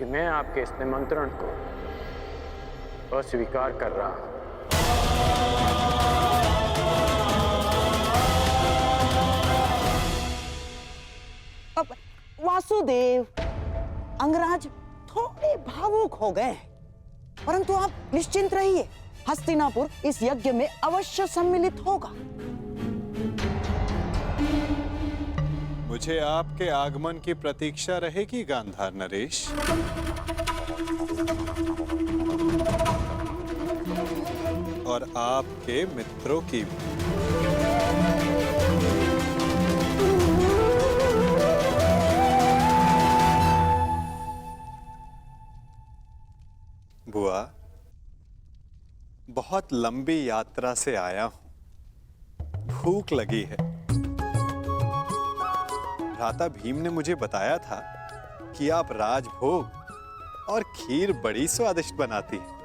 कि मैं आपके इस निमंत्रण को अस्वीकार कर रहा हूं। अब वासुदेव, अंगराज थोड़े भावुक हो गए, परंतु आप निश्चिंत रहिए, हस्तिनापुर इस यज्ञ में अवश्य सम्मिलित होगा। मुझे आपके आगमन की प्रतीक्षा रहेगी गांधार नरेश। और आपके मित्रों की भी। बुआ, बहुत लंबी यात्रा से आया हूं, भूख लगी है। भ्राता भीम ने मुझे बताया था कि आप राजभोग और खीर बड़ी स्वादिष्ट बनाती हैं।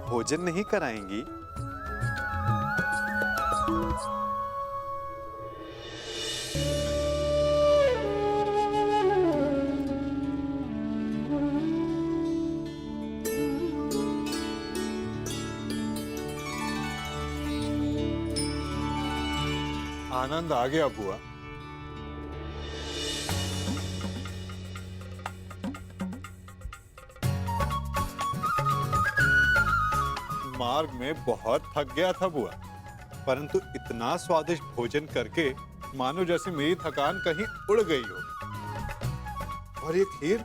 भोजन नहीं कराएंगी? आनंद आ गया बुआ। मार्ग में बहुत थक गया था बुआ, परंतु इतना स्वादिष्ट भोजन करके मानो जैसे मेरी थकान कहीं उड़ गई हो। और ये खीर,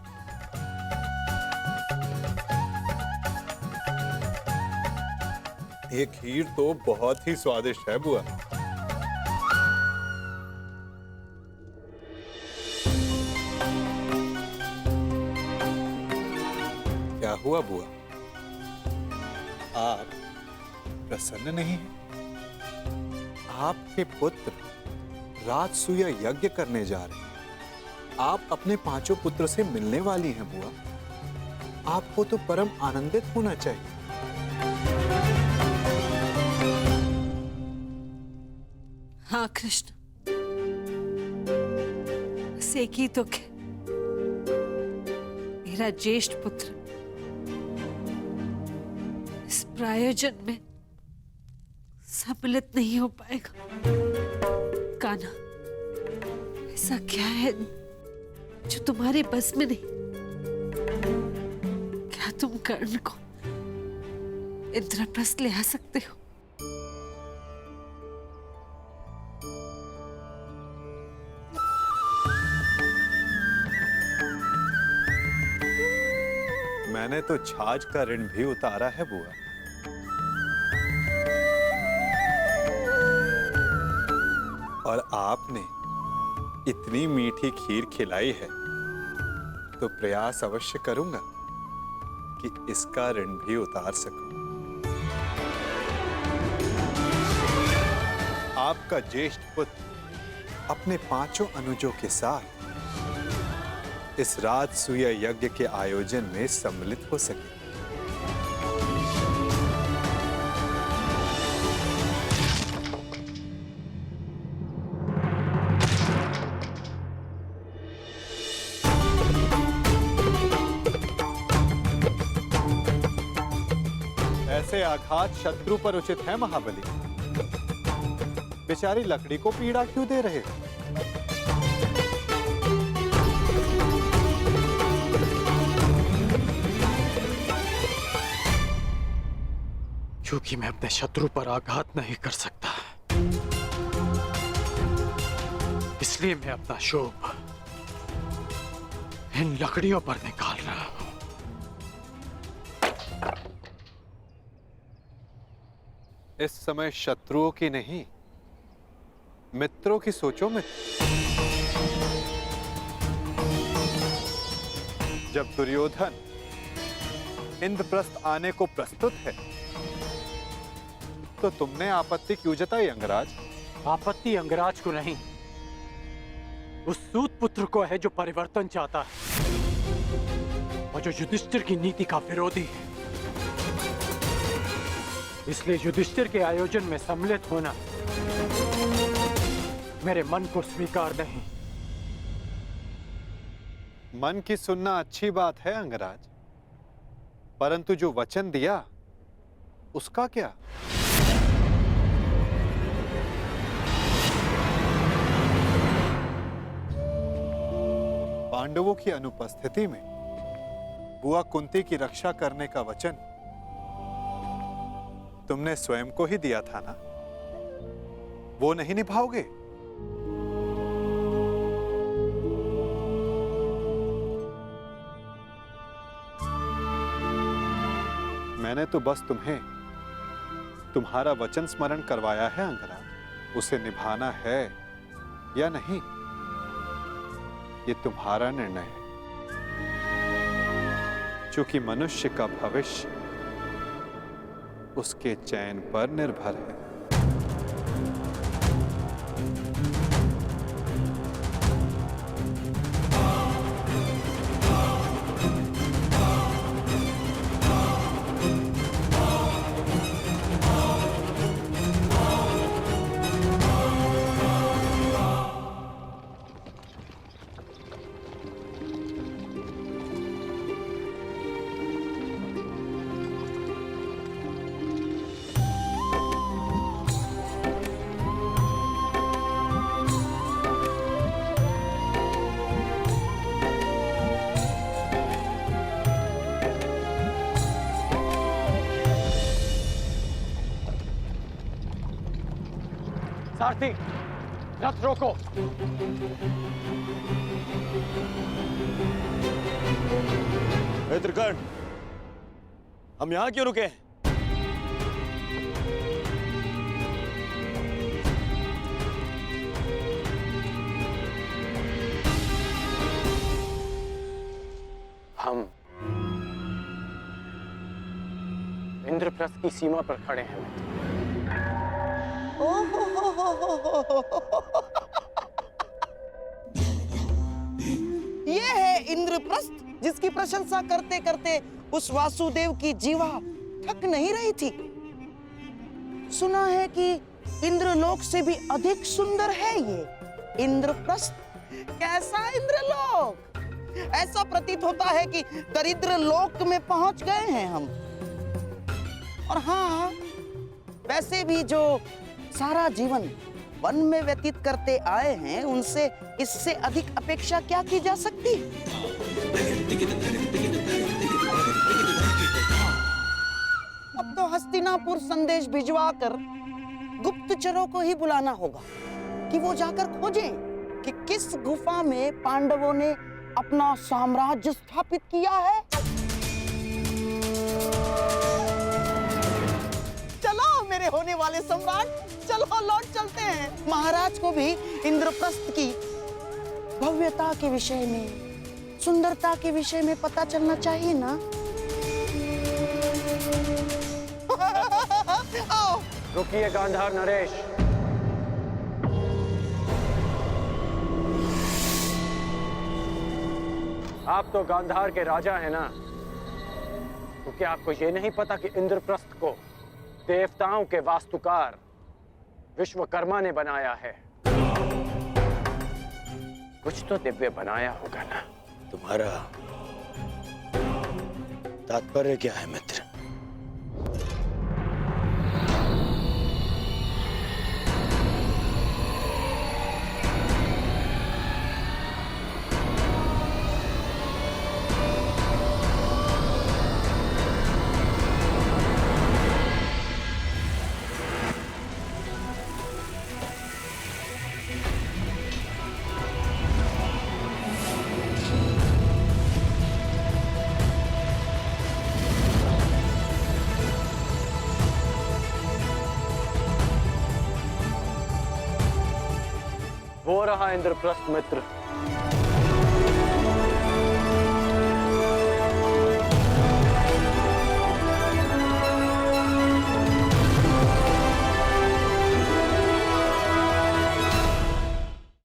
ये खीर तो बहुत ही स्वादिष्ट है बुआ। क्या हुआ बुआ? आप प्रसन्न नहीं हैं? आपके पुत्र राजसूय यज्ञ करने जा रहे हैं। आप अपने पांचों पुत्र से मिलने वाली हैं बुआ। आपको तो परम आनंदित होना चाहिए। हाँ कृष्ण, बस एक ही दुख है, मेरा ज्येष्ठ पुत्र इस प्रायोजन में सम्मिलित नहीं हो पाएगा। कान्हा, ऐसा क्या है जो तुम्हारे बस में नहीं? क्या तुम कर्ण को इंद्रप्रस्थ ले आ सकते हो? मैंने तो छाछ का ऋण भी उतारा है बुआ। और आपने इतनी मीठी खीर खिलाई है तो प्रयास अवश्य करूंगा कि इसका ऋण भी उतार सकूं। आपका ज्येष्ठ पुत्र अपने पांचों अनुजों के साथ इस राजसूय यज्ञ के आयोजन में सम्मिलित हो सके। ऐसे आघात शत्रु पर उचित है महाबली। बेचारी लकड़ी को पीड़ा क्यों दे रहे हो? क्योंकि मैं अपने शत्रु पर आघात नहीं कर सकता, इसलिए मैं अपना शोभ इन लकड़ियों पर निकाल रहा हूं। इस समय शत्रुओं की नहीं, मित्रों की सोचो में। जब दुर्योधन इंद्रप्रस्थ आने को प्रस्तुत है तो तुमने आपत्ति क्यों जताई अंगराज? आपत्ति अंगराज को नहीं, उस सूत पुत्र को है जो परिवर्तन चाहता है और जो युधिष्ठिर की नीति का विरोधी है। इसलिए युधिष्ठिर के आयोजन में सम्मिलित होना मेरे मन को स्वीकार नहीं। मन की सुनना अच्छी बात है अंगराज, परंतु जो वचन दिया उसका क्या? पांडवों की अनुपस्थिति में बुआ कुंती की रक्षा करने का वचन तुमने स्वयं को ही दिया था ना, वो नहीं निभाओगे? मैंने तो बस तुम्हें तुम्हारा वचन स्मरण करवाया है अंगराज, उसे निभाना है या नहीं ये तुम्हारा निर्णय है। क्योंकि मनुष्य का भविष्य उसके चयन पर निर्भर है। सारथी, रथ रोको। त्रिकर्ण, हम यहां क्यों रुके? हम इंद्रप्रस्थ की सीमा पर खड़े हैं। ये है इंद्रप्रस्थ, जिसकी प्रशंसा करते करते उस वासुदेव की जीवा थक नहीं रही थी। सुना है कि इंद्रलोक से भी अधिक सुंदर है ये इंद्रप्रस्थ। कैसा इंद्रलोक! ऐसा प्रतीत होता है कि दरिद्र लोक में पहुंच गए हैं हम। और हाँ, वैसे भी जो सारा जीवन वन में व्यतीत करते आए हैं, उनसे इससे अधिक अपेक्षा क्या की जा सकती? अब तो हस्तिनापुर संदेश भिजवाकर गुप्तचरों को ही बुलाना होगा कि वो जाकर खोजें कि किस गुफा में पांडवों ने अपना साम्राज्य स्थापित किया है। चलो मेरे होने वाले सम्राट, चलो लौट चलते हैं। महाराज को भी इंद्रप्रस्थ की भव्यता के विषय में, सुंदरता के विषय में पता चलना चाहिए ना। आओ। रुकिए गांधार नरेश। आप तो गांधार के राजा हैं ना, तो क्या आपको ये नहीं पता कि इंद्रप्रस्थ को देवताओं के वास्तुकार विश्वकर्मा ने बनाया है? कुछ तो दिव्य बनाया होगा ना। तुम्हारा तात्पर्य क्या है मित्र? वो रहा इंद्रप्रस्थ मित्र।